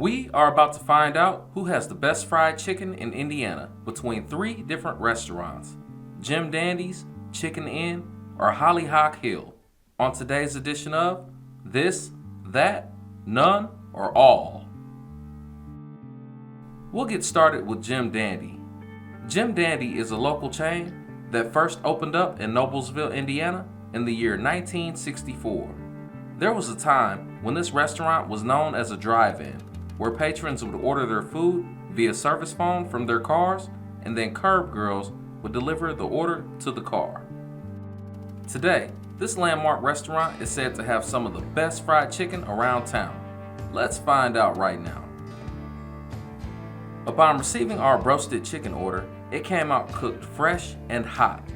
We are about to find out who has the best fried chicken in Indiana between 3 different restaurants: Jim Dandy's, Chicken Inn, or Hollyhock Hill. On today's edition of This, That, None, or All. We'll get started with Jim Dandy. Jim Dandy is a local chain that first opened up in Noblesville, Indiana in the year 1964. There was a time when this restaurant was known as a drive-in, where patrons would order their food via service phone from their cars, and then curb girls would deliver the order to the car. Today, this landmark restaurant is said to have some of the best fried chicken around town. Let's find out right now. Upon receiving our roasted chicken order, it came out cooked fresh and hot.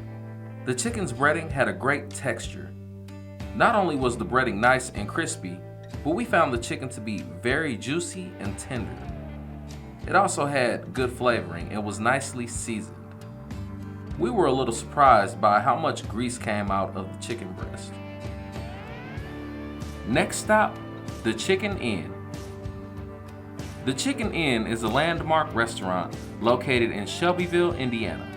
The chicken's breading had a great texture. Not only was the breading nice and crispy, but we found the chicken to be very juicy and tender. It also had good flavoring and was nicely seasoned. We were a little surprised by how much grease came out of the chicken breast. Next stop, the Chicken Inn. The Chicken Inn is a landmark restaurant located in Shelbyville, Indiana.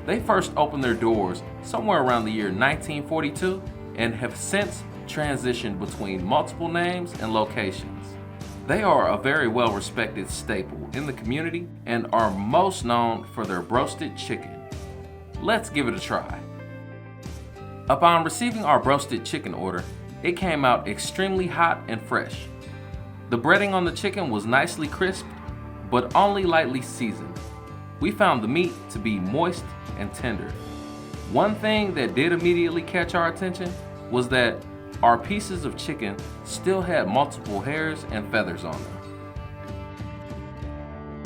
They first opened their doors somewhere around the year 1942 and have since transitioned between multiple names and locations. They are a very well-respected staple in the community and are most known for their roasted chicken. Let's give it a try. Upon receiving our roasted chicken order, it came out extremely hot and fresh. The breading on the chicken was nicely crisp, but only lightly seasoned. We found the meat to be moist and tender. One thing that did immediately catch our attention was that our pieces of chicken still had multiple hairs and feathers on them.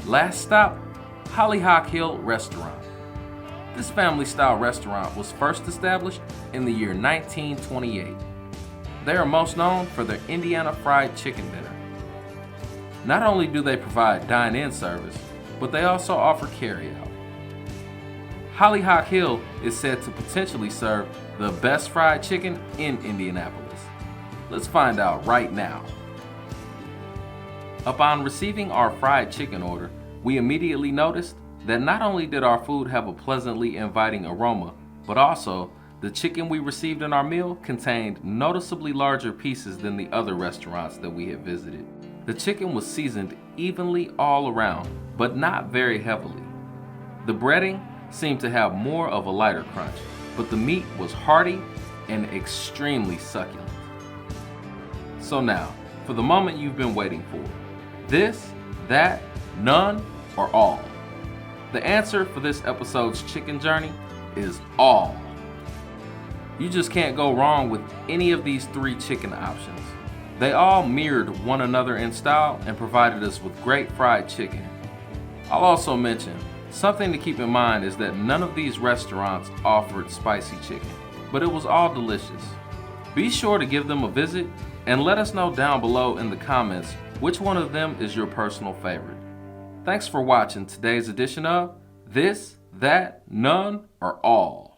Last stop, Hollyhock Hill Restaurant. This family-style restaurant was first established in the year 1928. They are most known for their Indiana fried chicken dinner. Not only do they provide dine-in service, but they also offer carry-out. Hollyhock Hill is said to potentially serve the best fried chicken in Indianapolis. Let's find out right now. Upon receiving our fried chicken order, we immediately noticed that not only did our food have a pleasantly inviting aroma, but also the chicken we received in our meal contained noticeably larger pieces than the other restaurants that we had visited. The chicken was seasoned evenly all around, but not very heavily. The breading seemed to have more of a lighter crunch, but the meat was hearty and extremely succulent. So now, for the moment you've been waiting for. This, that, none, or all? The answer for this episode's chicken journey is all. You just can't go wrong with any of these 3 chicken options. They all mirrored one another in style and provided us with great fried chicken. I'll also mention, something to keep in mind is that none of these restaurants offered spicy chicken, but it was all delicious. Be sure to give them a visit and let us know down below in the comments which one of them is your personal favorite. Thanks for watching today's edition of This, That, None, or All.